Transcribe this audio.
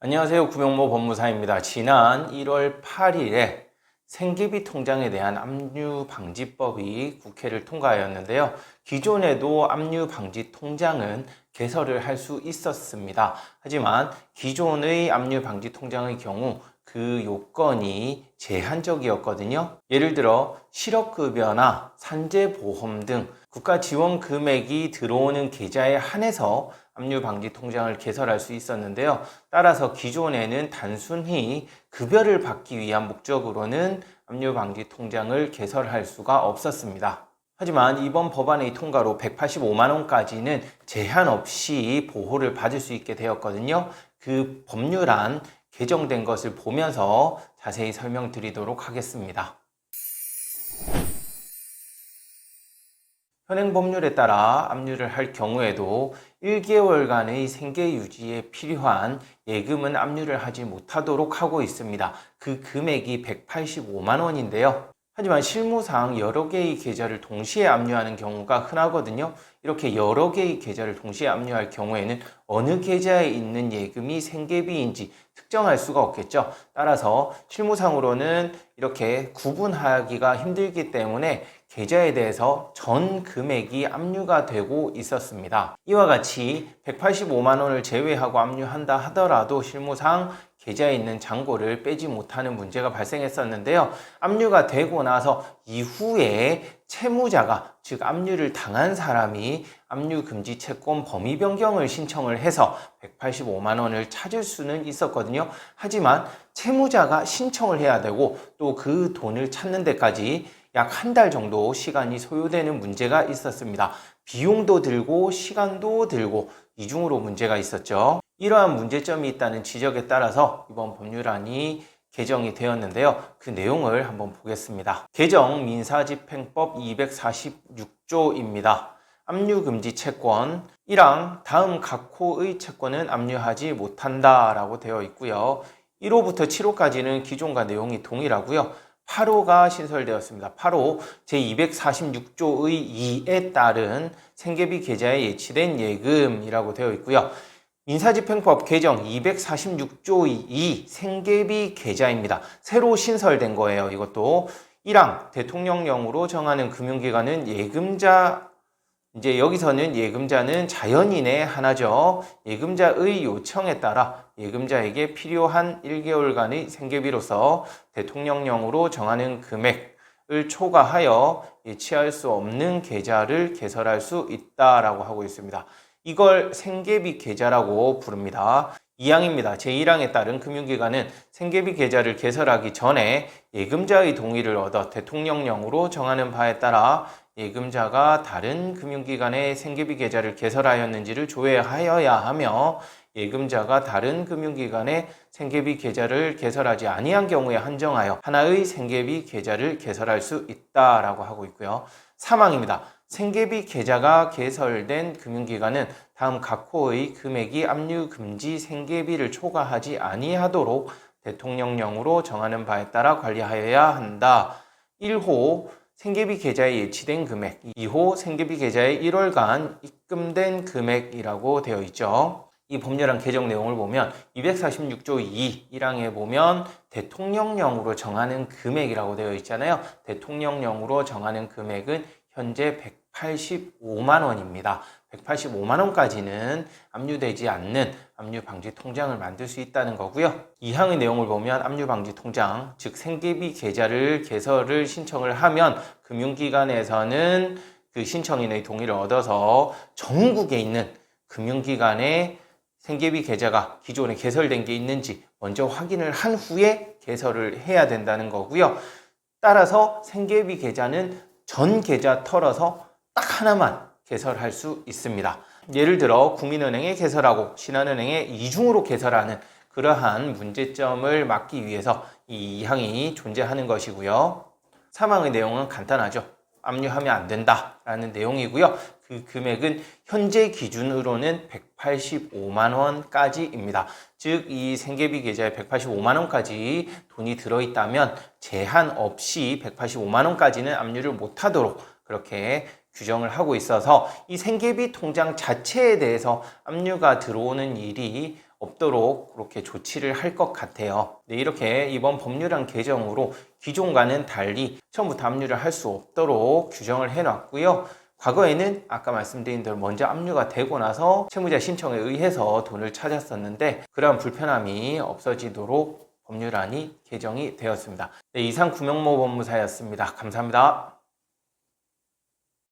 안녕하세요. 구명모 법무사입니다. 지난 1월 8일에 생계비 통장에 대한 압류방지법이 국회를 통과하였는데요. 기존에도 압류방지 통장은 개설을 할 수 있었습니다. 하지만 기존의 압류방지 통장의 경우 그 요건이 제한적이었거든요. 예를 들어 실업급여나 산재보험 등 국가 지원 금액이 들어오는 계좌에 한해서 압류방지 통장을 개설할 수 있었는데요. 따라서 기존에는 단순히 급여를 받기 위한 목적으로는 압류방지 통장을 개설할 수가 없었습니다. 하지만 이번 법안의 통과로 185만 원까지는 제한 없이 보호를 받을 수 있게 되었거든요. 그 법률안 개정된 것을 보면서 자세히 설명드리도록 하겠습니다. 현행 법률에 따라 압류를 할 경우에도 1개월간의 생계 유지에 필요한 예금은 압류를 하지 못하도록 하고 있습니다. 그 금액이 185만 원인데요. 하지만 실무상 여러 개의 계좌를 동시에 압류하는 경우가 흔하거든요. 이렇게 여러 개의 계좌를 동시에 압류할 경우에는 어느 계좌에 있는 예금이 생계비인지 특정할 수가 없겠죠. 따라서 실무상으로는 이렇게 구분하기가 힘들기 때문에 계좌에 대해서 전 금액이 압류가 되고 있었습니다. 이와 같이 185만 원을 제외하고 압류한다 하더라도 실무상 계좌에 있는 잔고를 빼지 못하는 문제가 발생했었는데요. 압류가 되고 나서 이후에 채무자가, 즉 압류를 당한 사람이 압류금지 채권 범위 변경을 신청을 해서 185만 원을 찾을 수는 있었거든요. 하지만 채무자가 신청을 해야 되고 또 그 돈을 찾는 데까지 약 한 달 정도 시간이 소요되는 문제가 있었습니다. 비용도 들고 시간도 들고 이중으로 문제가 있었죠. 이러한 문제점이 있다는 지적에 따라서 이번 법률안이 개정이 되었는데요. 그 내용을 한번 보겠습니다. 개정 민사집행법 246조입니다. 압류금지 채권 1항 다음 각 호의 채권은 압류하지 못한다 라고 되어 있고요. 1호부터 7호까지는 기존과 내용이 동일하고요. 8호가 신설되었습니다. 8호 제246조의 2에 따른 생계비 계좌에 예치된 예금이라고 되어 있고요. 민사집행법 개정 246조의 2 생계비 계좌입니다. 새로 신설된 거예요. 이것도 1항 대통령령으로 정하는 금융기관은 예금자, 이제 여기서는 예금자는 자연인의 하나죠. 예금자의 요청에 따라 예금자에게 필요한 1개월간의 생계비로서 대통령령으로 정하는 금액을 초과하여 예치할 수 없는 계좌를 개설할 수 있다라고 하고 있습니다. 이걸 생계비 계좌라고 부릅니다. 2항입니다. 제1항에 따른 금융기관은 생계비 계좌를 개설하기 전에 예금자의 동의를 얻어 대통령령으로 정하는 바에 따라 예금자가 다른 금융기관의 생계비 계좌를 개설하였는지를 조회하여야 하며 예금자가 다른 금융기관의 생계비 계좌를 개설하지 아니한 경우에 한정하여 하나의 생계비 계좌를 개설할 수 있다라고 하고 있고요. 3항입니다. 생계비 계좌가 개설된 금융기관은 다음 각 호의 금액이 압류금지 생계비를 초과하지 아니하도록 대통령령으로 정하는 바에 따라 관리하여야 한다. 1호 생계비 계좌에 예치된 금액, 2호 생계비 계좌에 1월간 입금된 금액이라고 되어 있죠. 이 법률안 개정 내용을 보면 246조 2, 1항에 보면 대통령령으로 정하는 금액이라고 되어 있잖아요. 대통령령으로 정하는 금액은 현재 185만 원입니다. 185만 원까지는 압류되지 않는 압류방지 통장을 만들 수 있다는 거고요. 2항의 내용을 보면 압류방지 통장, 즉 생계비 계좌를 개설을 신청을 하면 금융기관에서는 그 신청인의 동의를 얻어서 전국에 있는 금융기관에 생계비 계좌가 기존에 개설된 게 있는지 먼저 확인을 한 후에 개설을 해야 된다는 거고요. 따라서 생계비 계좌는 전 계좌 털어서 딱 하나만 개설할 수 있습니다. 예를 들어 국민은행에 개설하고 신한은행에 이중으로 개설하는 그러한 문제점을 막기 위해서 이 2항이 존재하는 것이고요. 3항의 내용은 간단하죠. 압류하면 안 된다라는 내용이고요. 그 금액은 현재 기준으로는 185만 원까지입니다. 즉 이 생계비 계좌에 185만 원까지 돈이 들어있다면 제한 없이 185만 원까지는 압류를 못하도록 그렇게 규정을 하고 있어서 이 생계비 통장 자체에 대해서 압류가 들어오는 일이 없도록 그렇게 조치를 할 것 같아요. 네, 이렇게 이번 법률안 개정으로 기존과는 달리 처음부터 압류를 할 수 없도록 규정을 해놨고요. 과거에는 아까 말씀드린 대로 먼저 압류가 되고 나서 채무자 신청에 의해서 돈을 찾았었는데 그러한 불편함이 없어지도록 법률안이 개정이 되었습니다. 네, 이상 구명모 법무사였습니다. 감사합니다.